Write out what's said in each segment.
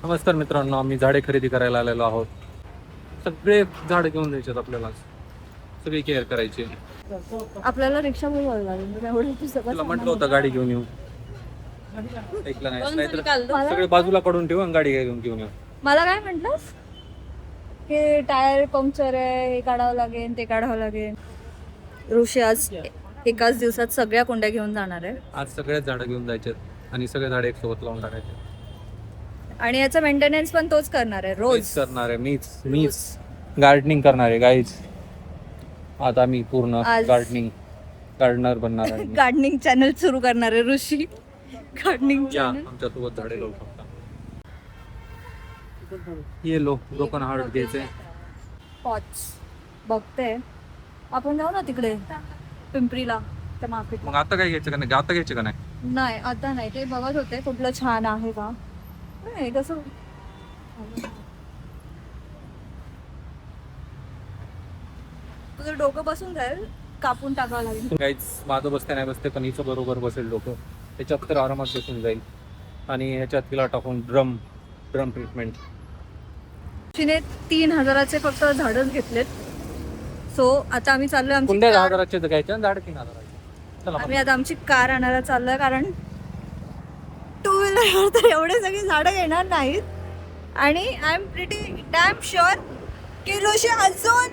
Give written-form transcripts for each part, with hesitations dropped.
नमस्कार मित्रांनो, आम्ही झाडे खरेदी करायला आलेलो आहोत. सगळे झाडे घेऊन जायचे आपल्याला, सगळी केअर करायची. आपल्याला रिक्षा बोलवावी लागेल एवढं तुला म्हटलं होतं गाडी घेऊन येऊ, ऐकलं नाही. सगळे बाजूला काढून ठेवू आणि गाडी घेऊन येऊ. मला काय म्हटलंस की टायर पंक्चर आहे, हे काढावं लागेल ते काढावं लागेल. ऋषी आज एकाच दिवसात सगळ्या कुंड्या घेऊन जाणार आहे आज सगळेच झाडं घेऊन जायचे आणि सगळे झाडे एक सोबत लावून टाकायचे. आणि याचा मेंटेनन्स पण तोच करणार आहे रोज. करणार आहे मीच गार्डनिंग करणार आहे गाईज. आता मी पूर्ण गार्डनर बनणार आहे. गार्डनिंग चॅनल सुरू करणार आहे ऋषी. गार्डनिंग आमच्या सोबत झाडे लावू शकता. ये लो ब्रोकन हार्ट घ्यायचे. पॉच बघते आपण जाऊ ना तिकडे पिंपरीला त्या मार्केट. मग आता काय घ्यायचं का नाही? आता घ्यायचं का नाही? नाही आता नाही, ते बघत होते कुठलं छान आहे का. नाही कसं तुझं डोकं बसून जाईल, कापून टाकावं लागेल. काहीच माझं बसते नाही बसते, पण हिचं बरोबर बसेल डोकं. त्याच्यात तर आरामात बसून जाईल. आणि ह्याच्यात तिला टाकून ड्रम ट्रीटमेंट. तिने 3,000चे फक्त झाडच घेतलेत. सो आता आम्ही चाललोय आमची कुंड्या कार. 10,000चे घ्यायचे आणि झाड 3,000चे. चला आम्ही आता आमची कार आणायला चाललोय, कारण टू व्हीलरवर तर एवढे सगळी झाडं येणार नाहीत. आणि I am pretty damn sure की ऋषी अजून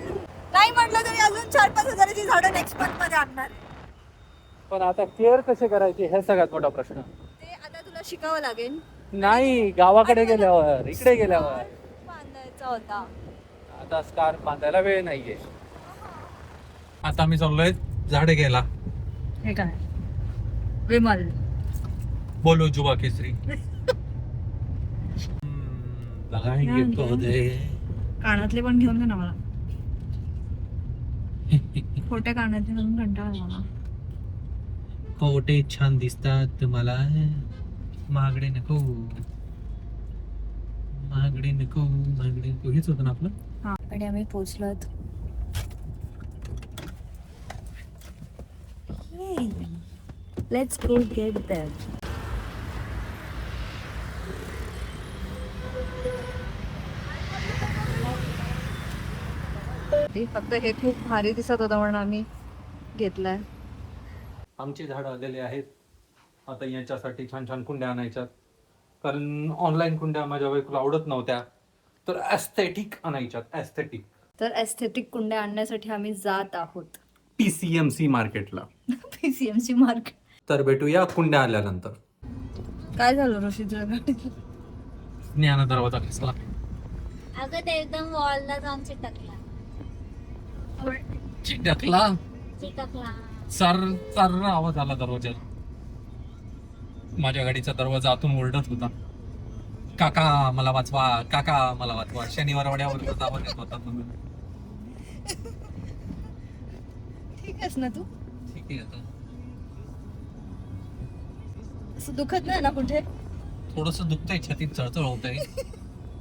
नाही म्हटलं तरी अजून 4-5 हजाराची झाडं नेक्स्ट मंथ मध्ये आणणार. पण आता केअर कसे करायचे हे सगळ्यात मोठा प्रश्न. ते आता तुला शिकावं लागेल. नाही, गावाकडे गेल्यावर, इकडे गेल्यावर बांधायचा होता. आता स्कार्फ बांधायला वेळ नाहीये. आता आम्ही चाललोय झाडे घ्यायला. हे काय विमल बोलो जुवा केसरी. कानातले पण घेऊन दे ना मला. खोट्या कानातले म्हणून कंटाळा मला. कोटे छान दिसतात मला. महागडे नको हेच होतं ना आपलं. हा, आणि आम्ही पोहोचलो. Let's go get there. फक्त हे खूप भारी दिसत होतं म्हणून आम्ही घेतलाय. आमची झाडं आलेली आहेत. आता यांच्यासाठी छान छान कुंड्या आणायच्यात, कारण ऑनलाईन कुंड्या माझ्या बायकोला आवडत नव्हत्या, तर ॲस्थेटिक आणायच्यात. ॲस्थेटिक तर एस्थेटिक कुंड्या आणण्यासाठी आम्ही जात आहोत PCMC मार्केटला. PCMC market. तर भेटूया कुंड्या आल्यानंतर. काय झालं ऋषीच्या गाडीत? ज्ञान दरवाजा कसला अगं ते एकदम वॉलला जाऊन चिटकला. चिटकला. सर आवाज आला दरवाजाला. माझ्या गाडीचा दरवाजा आतून ओरडत होता, काका मला वाचवा, काका मला वाचवा. शनिवार वाड्यावर आवाज येत होता. ठीक आहेस ना तू? ठीक आहे. आता असं दुखत नाही ना कुठे? थोडस दुखतंय, छातीत चळचळ होतंय,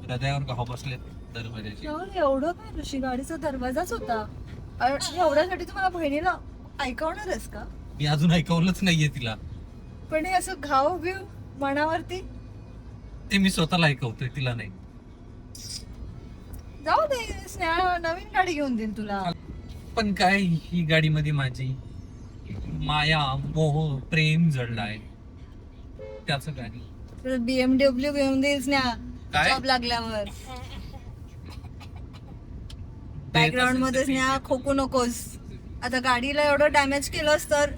हृदयावर घाव बसले दरवाजाची. एवढं काय ऋषी, गाडीचा दरवाजाच होता. एवढ्यासाठी तू मला बहिणीला ऐकवणार आहेस का? मी अजून ऐकवलंच नाहीये तिला. पण हे असं घाव बिव मनावरती. ते मी स्वतःला ऐकवतोय, तिला नाही. जाऊ दे, स्नेहा नवीन गाडी घेऊन देईन तुला. पण काय, ही गाडी मध्ये माझी माया मोह प्रेम जडलाय. त्याच गाडी BMW घेऊन देईन स्नेहा काय? जॉब लागल्यावर. बॅकग्राऊंड मध्ये स्नेहा खोकू नकोस. आता गाडीला एवढं डॅमेज केलंस तर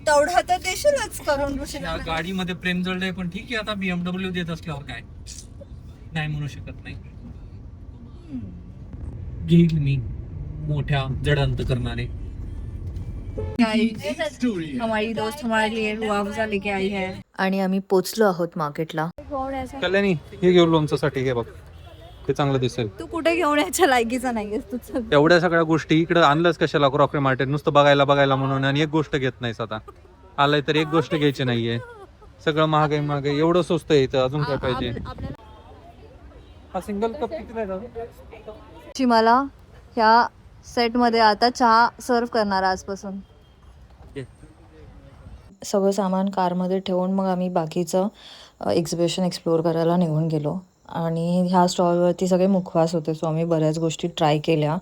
तेवढं तर देशीलच करून ऋषीला. गाडीमध्ये प्रेम जळलंय, पण ठीक आहे. आता BMW देत असल्यावर काय नाही म्हणू शकत नाही. घेईल मी मोठ्या जडांत करणारे. हमारी दोस्त हमारे लिए मुआवजा लेके आई है. आणि आम्ही पोचलो आहोत मार्केटला. कल्याणी, हे घेऊ लोणच्यासाठी. हे बघ, ते चांगलं दिसेल. तू कुठे घेऊन यायच्या लायकीचा नाहीयेस तू. एवढ्या सगळ्या गोष्टी इकडे आणलंच कशाला क्रॉकरी मार्केट? नुसतं बघायला म्हणून, आणि एक गोष्ट घेत नाहीस. आता आलाय तर एक गोष्ट घ्यायची नाहीये. सगळं महागाई एवढं स्वस्त आहे इथं. अजून काय पाहिजे? हा सिंगल कप किती? मला ह्या सेट मध्ये आता चहा सर्व करणार आजपासून. सगळं सामान कारमध्ये ठेवून मग आम्ही बाकीचं एक्झिबिशन एक्सप्लोअर करायला निघून गेलो. आणि ह्या स्टॉलवरती सगळे मुखवास होते, सो आम्ही बऱ्याच गोष्टी ट्राय केल्या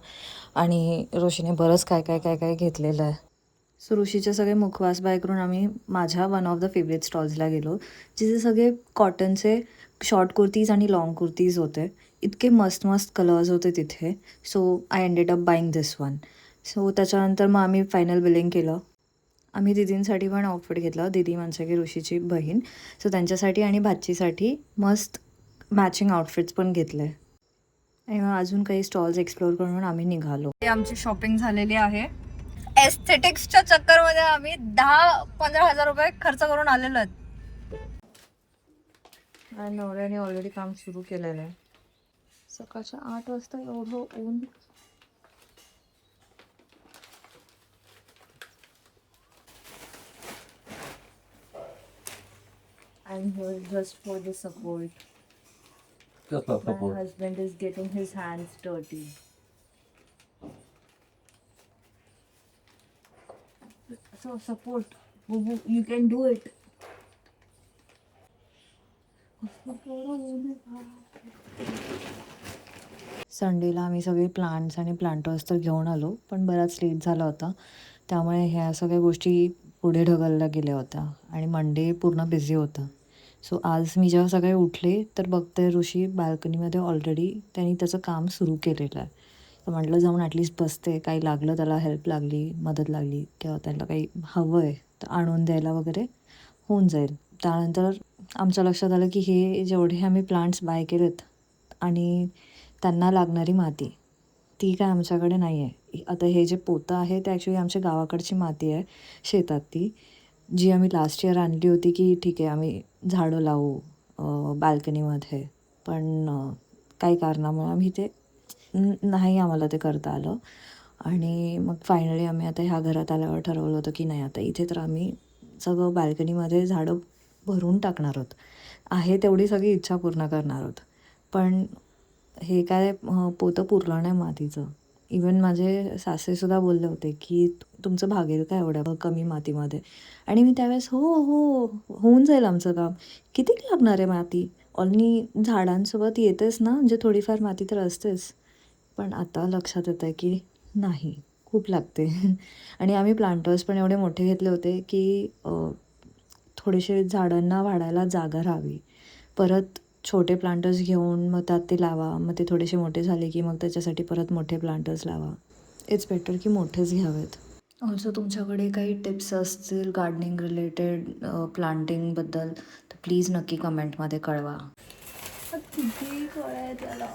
आणि ऋषीने बरंच काय काय काय काय घेतलेलं आहे. सो ऋषीचे सगळे मुखवास बाय करून आम्ही माझ्या वन ऑफ द फेवरेट स्टॉल्सला गेलो, जिथे सगळे कॉटनचे शॉर्ट कुर्तीज आणि लाँग कुर्तीज होते. इतके मस्त मस्त कलर्स होते तिथे. So I ended up buying this one. So त्याच्यानंतर मग आम्ही फायनल बिलिंग केलं. आम्ही दीदींसाठी पण आउटफिट घेतलं. दीदी म्हणजे की ऋषीची बहीण, सो त्यांच्यासाठी आणि भाचीसाठी मस्त मॅचिंग आउटफिट्स पण घेतले. आणि मग अजून काही स्टॉल्स एक्सप्लोअर करून आम्ही निघालो. आमची शॉपिंग झालेली आहे. एस्थेटिक्सच्या चक्करमध्ये आम्ही 10-15 हजार रुपये खर्च करून आलेलो आहेत. आणि नवऱ्याने ऑलरेडी काम सुरू केलेलं आहे. सकाळच्या 8 वाजता एवढं ऊन. I'm here just for the support. Just for My support. husband is getting his hands dirty. So support. You can do it. संडेला आम्ही सगळे प्लांट्स आणि प्लांटर्स तर घेऊन आलो, पण बराच लेट झाला होता, त्यामुळे ह्या सगळ्या गोष्टी पुढे ढकलल्या गेल्या होत्या आणि मंडे पूर्ण बिझी होता. सो आज मी जेव्हा सगळे उठले तर बघते ऋषी बाल्कनीमध्ये ऑलरेडी त्यांनी त्याचं काम सुरू केलेलं आहे. तर म्हटलं जाऊन ॲटलिस्ट बसते, काही लागलं त्याला हेल्प लागली, मदत लागली किंवा त्याला काही हवं आहे तर आणून द्यायला वगैरे होऊन जाईल. त्यानंतर आमच्या लक्षात आलं की हे जेवढे आम्ही प्लांट्स बाय केलेत आणि त्यांना लागणारी माती ती काय आमच्याकडे नाही आहे. आता हे जे पोतं आहे ते ॲक्च्युली आमच्या गावाकडची माती आहे शेतात, ती जी आम्ही लास्ट इयर आणली होती की ठीक आहे आम्ही झाडं लावू बाल्कनीमध्ये, पण काही कारणामुळे आम्ही ते नाही आम्हाला ते करता आलं. आणि मग फायनली आम्ही आता ह्या घरात आल्यावर ठरवलं होतं की नाही आता इथे तर आम्ही सगळं बाल्कनीमध्ये झाडं भरून टाकणार आहोत, आहे तेवढी सगळी इच्छा पूर्ण करणार आहोत. पण हे काय पोतं पुरलं नाही मातीचं. इवन माझे सासरेसुद्धा बोलले होते की तुमचं भागेल का एवढ्या कमी मातीमध्ये. आणि मी त्यावेळेस हो होऊन जाईल आमचं काम, किती लागणार आहे माती, ऑलनी झाडांसोबत येतेच ना, म्हणजे थोडीफार माती तर असतेच. पण आता लक्षात येतं आहे की नाही, खूप लागते. आणि आम्ही प्लांटर्स पण एवढे मोठे घेतले होते की थोडेसे झाडांना वाढायला जागा राहावी. परत छोटे प्लांटर्स घेऊन मग त्यात ते लावा, मग ते थोडेसे मोठे झाले की मग त्याच्यासाठी परत मोठे प्लांटर्स लावा. इट्स बेटर की मोठेच घ्यावेत. ऑल्सो तुमच्याकडे काही टिप्स असतील गार्डनिंग रिलेटेड प्लांटिंगबद्दल तर प्लीज नक्की कमेंटमध्ये कळवा. किती कळ आहे त्याला.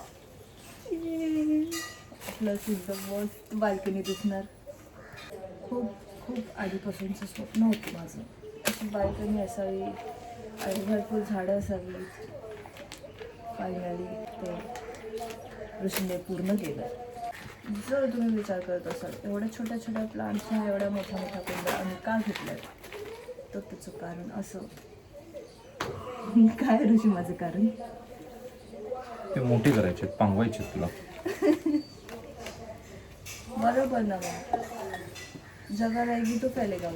प्लस इज द मस्त बाल्कनी दिसणार. खूप आधीपासूनचं स्वप्न होतं माझं, अशी बाल्कनी असावी आणि भरपूर झाडं असावी. फायनली ते ऋषीने पूर्ण केलं. जर तुम्ही विचार करत असाल एवढ्या छोट्या छोट्या प्लांट्सना एवढ्या मोठ्या मोठ्या कुंड्या आम्ही का घेतल्या, तर त्याचं कारण असं. काय ऋषी माझं कारण? ते मोठे करायचे, पांगवायचे तुला. बरोबर ना, मग जगा रहेगी तो फैलेगा.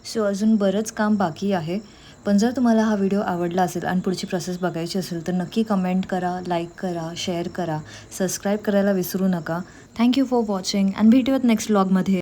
सो अजून बरंच काम बाकी आहे, पण जर तुम्हाला हा व्हिडिओ आवडला असेल आणि पुढची प्रोसेस बघायची असेल तर नक्की कमेंट करा, लाईक करा, शेअर करा, सबस्क्राईब करायला विसरू नका. थँक्यू फॉर वॉचिंग अँड भेटूयात नेक्स्ट व्लॉगमध्ये.